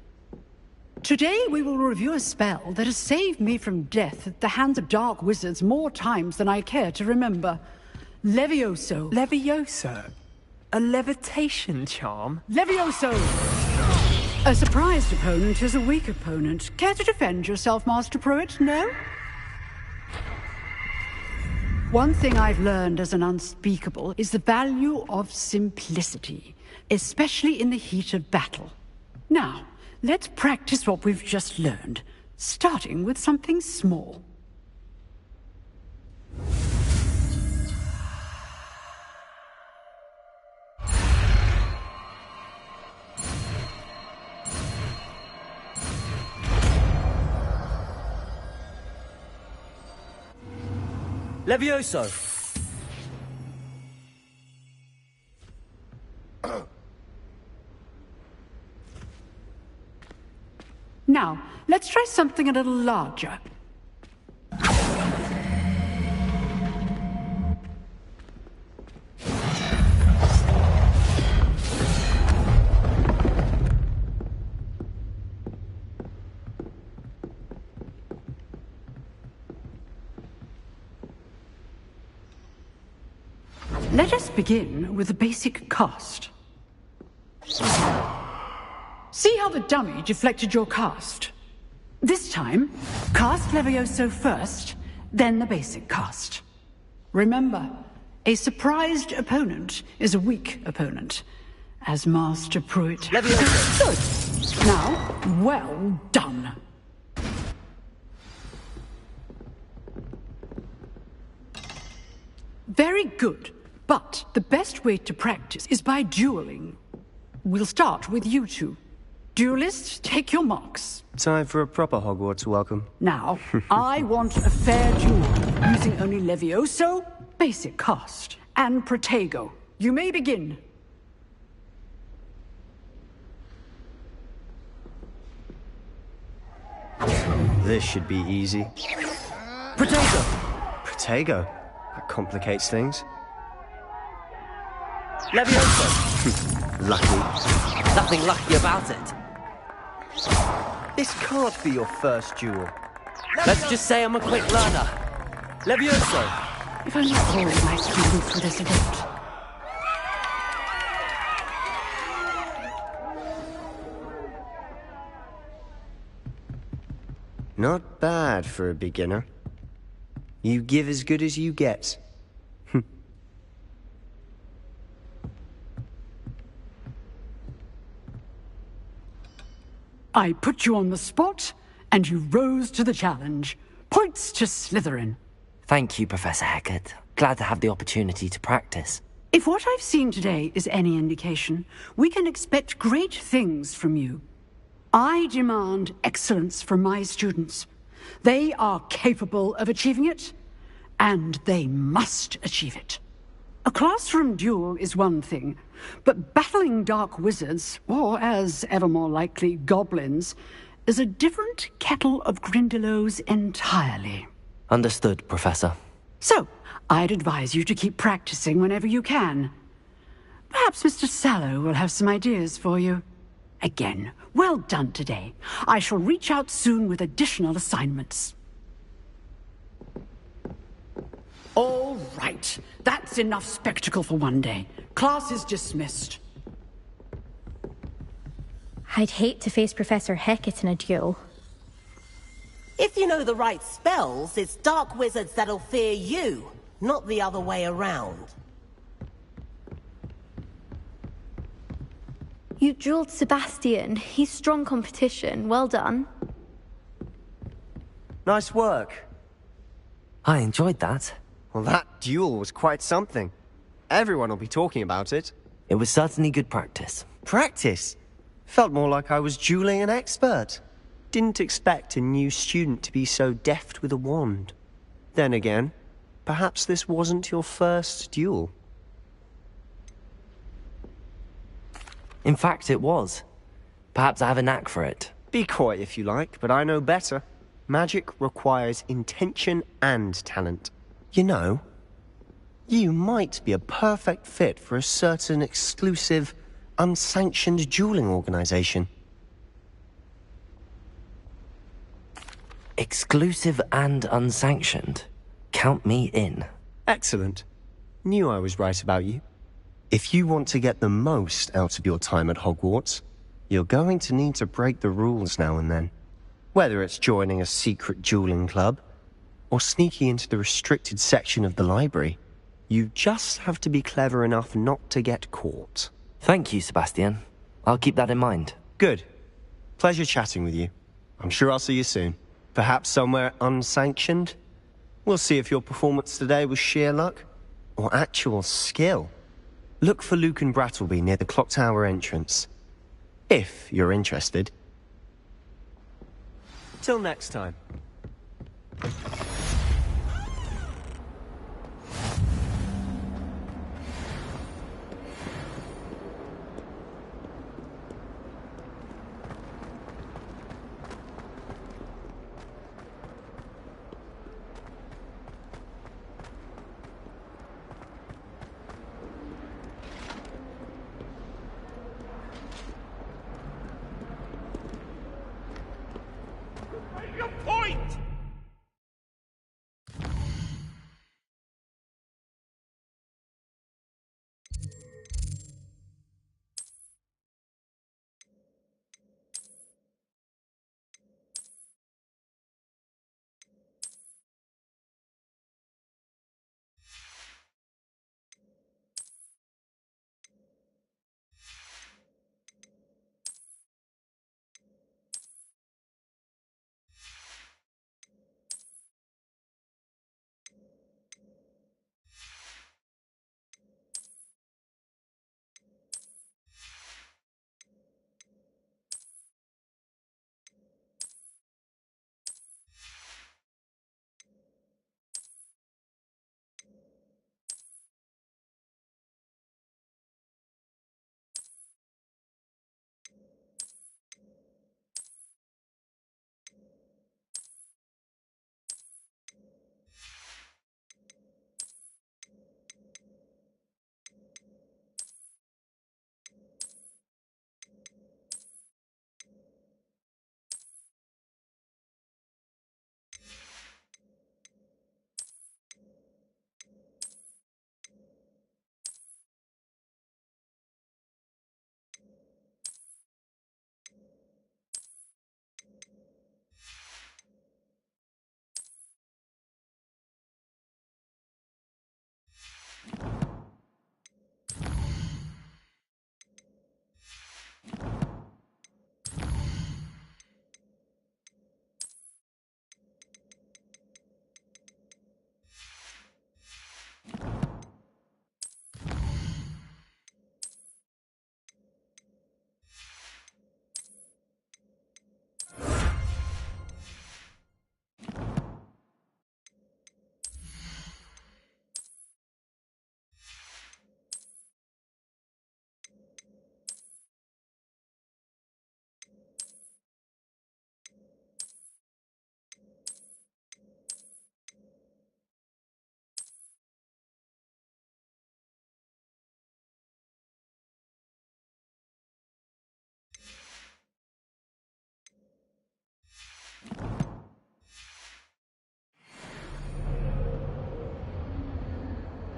Today we will review a spell that has saved me from death at the hands of dark wizards more times than I care to remember. Levioso. Levioso? A levitation charm? Levioso! A surprised opponent is a weak opponent. Care to defend yourself, Master Pruitt? No? One thing I've learned as an unspeakable is the value of simplicity, especially in the heat of battle. Now, let's practice what we've just learned, starting with something small. Levioso! Now, let's try something a little larger. Let us begin with the basic cast. See how the dummy deflected your cast? This time, cast Levioso first, then the basic cast. Remember, a surprised opponent is a weak opponent, as Master Pruitt. Levioso! Good. Now, well done. Very good. But the best way to practice is by dueling. We'll start with you two. Duelists, take your marks. Time for a proper Hogwarts welcome. Now, I want a fair duel, using only Levioso, basic cast, and Protego. You may begin. This should be easy. Protego! Protego? That complicates things. Levioso! Lucky. Nothing lucky about it. This can't be your first duel. Let's just say I'm a quick learner. Levioso! If only all my students were this adept. Not bad for a beginner. You give as good as you get. I put you on the spot, and you rose to the challenge. Points to Slytherin. Thank you, Professor Hecat. Glad to have the opportunity to practice. If what I've seen today is any indication, we can expect great things from you. I demand excellence from my students. They are capable of achieving it, and they must achieve it. A classroom duel is one thing, but battling dark wizards, or as ever more likely, goblins, is a different kettle of Grindylows entirely. Understood, Professor. So, I'd advise you to keep practicing whenever you can. Perhaps Mr. Sallow will have some ideas for you. Again, well done today. I shall reach out soon with additional assignments. All right. That's enough spectacle for one day. Class is dismissed. I'd hate to face Professor Hecat in a duel. If you know the right spells, it's dark wizards that'll fear you, not the other way around. You dueled Sebastian. He's strong competition. Well done. Nice work. I enjoyed that. Well, that duel was quite something. Everyone will be talking about it. It was certainly good practice. Practice? Felt more like I was dueling an expert. Didn't expect a new student to be so deft with a wand. Then again, perhaps this wasn't your first duel. In fact, it was. Perhaps I have a knack for it. Be coy if you like, but I know better. Magic requires intention and talent. You know, you might be a perfect fit for a certain exclusive, unsanctioned dueling organization. Exclusive and unsanctioned. Count me in. Excellent. Knew I was right about you. If you want to get the most out of your time at Hogwarts, you're going to need to break the rules now and then. Whether it's joining a secret dueling club, or sneaking into the restricted section of the library, you just have to be clever enough not to get caught. Thank you, Sebastian. I'll keep that in mind. Good. Pleasure chatting with you. I'm sure I'll see you soon. Perhaps somewhere unsanctioned? We'll see if your performance today was sheer luck, or actual skill. Look for Luke and Brattleby near the clock tower entrance. If you're interested. Till next time.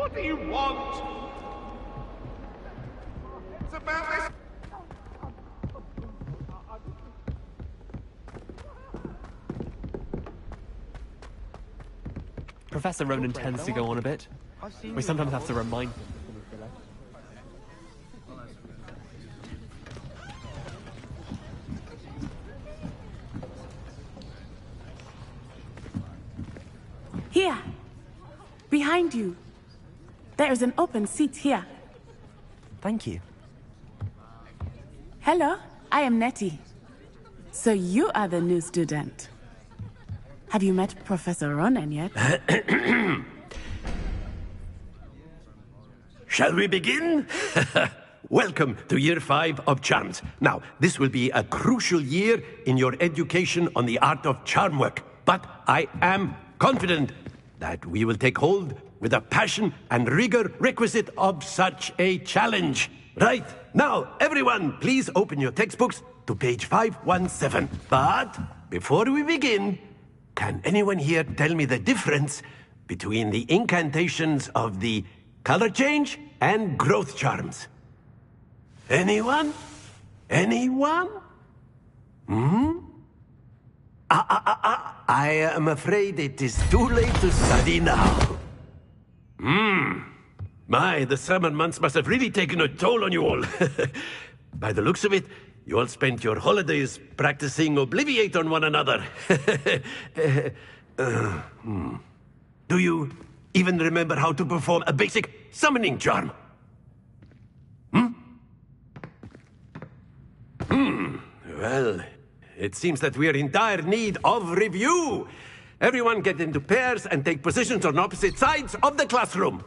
What do you want? It's about this. Professor Ronan tends to go on a bit. We sometimes have to remind him. Here. Behind you. There is an open seat here. Thank you. Hello, I am Nettie. So you are the new student. Have you met Professor Ronan yet? Shall we begin? Welcome to Year 5 of Charms. Now, this will be a crucial year in your education on the art of charm work. But I am confident that we will take hold with the passion and rigor requisite of such a challenge. Right, now, everyone, please open your textbooks to page 517. But before we begin, can anyone here tell me the difference between the incantations of the color change and growth charms? Anyone? Anyone? I am afraid it is too late to study now. My, the summer months must have really taken a toll on you all. By the looks of it, you all spent your holidays practicing Obliviate on one another. Do you even remember how to perform a basic summoning charm? Well, it seems that we are in dire need of review. Everyone get into pairs and take positions on opposite sides of the classroom.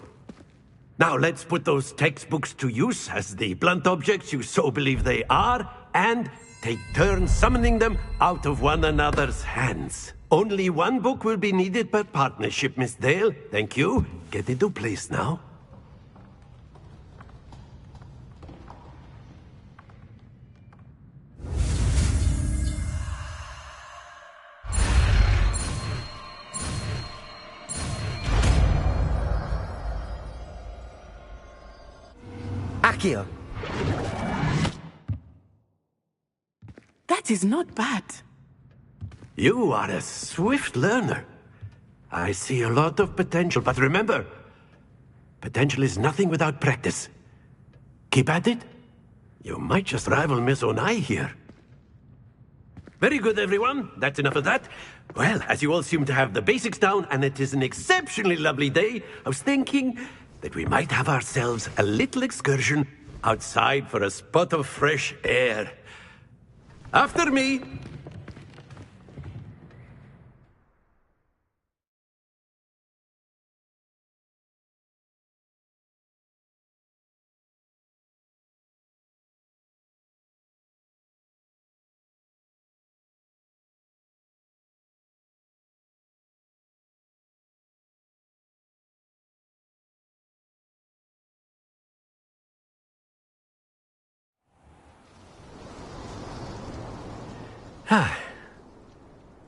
Now let's put those textbooks to use as the blunt objects you so believe they are, and take turns summoning them out of one another's hands. Only one book will be needed per partnership, Miss Dale. Thank you. Get into place now. Accio! That is not bad. You are a swift learner. I see a lot of potential, but remember, potential is nothing without practice. Keep at it. You might just rival Miss Onai here. Very good, everyone. That's enough of that. Well, as you all seem to have the basics down, and it is an exceptionally lovely day, I was thinking that we might have ourselves a little excursion outside for a spot of fresh air. After me.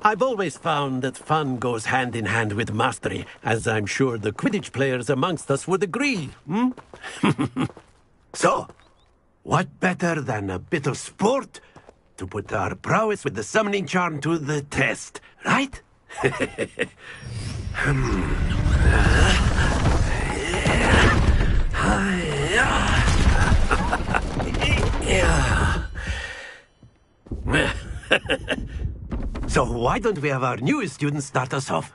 I've always found that fun goes hand in hand with mastery, as I'm sure the Quidditch players amongst us would agree. So, what better than a bit of sport to put our prowess with the summoning charm to the test, right? So why don't we have our newest student start us off?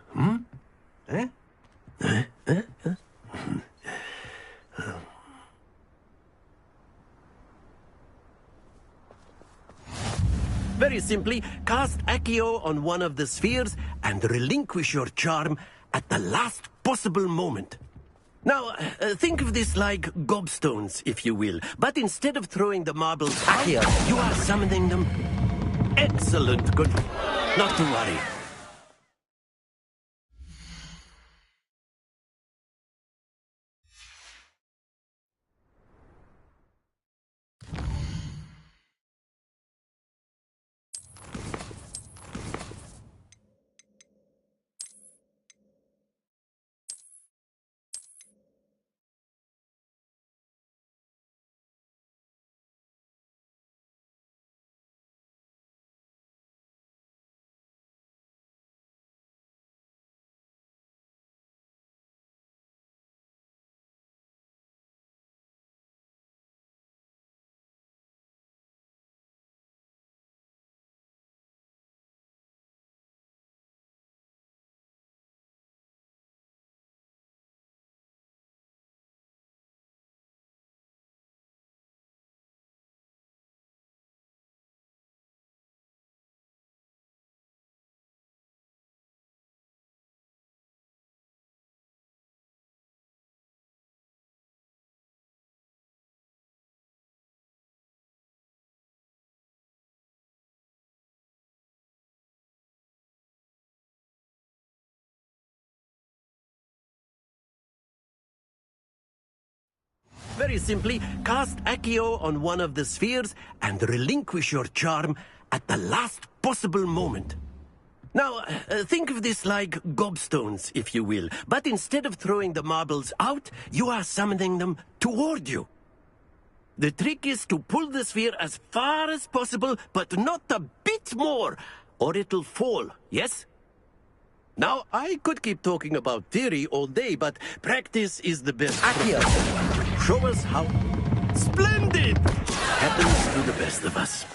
Very simply, cast Accio on one of the spheres and relinquish your charm at the last possible moment. Now, think of this like gobstones, if you will. But instead of throwing the marbles out, you are summoning them. Excellent. Good. Not to worry. very simply, cast Accio on one of the spheres and relinquish your charm at the last possible moment. Now, think of this like gobstones, if you will. But instead of throwing the marbles out, you are summoning them toward you. The trick is to pull the sphere as far as possible, but not a bit more, or it'll fall, yes? Now, I could keep talking about theory all day, but practice is the best. Accio, show us how. Splendid! Happens to the best of us.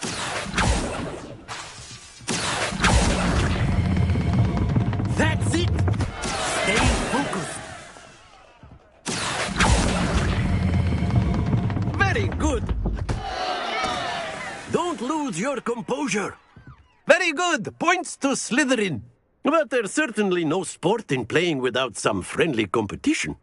That's it! Stay focused. Very good. Don't lose your composure. Very good. Points to Slytherin. But there's certainly no sport in playing without some friendly competition.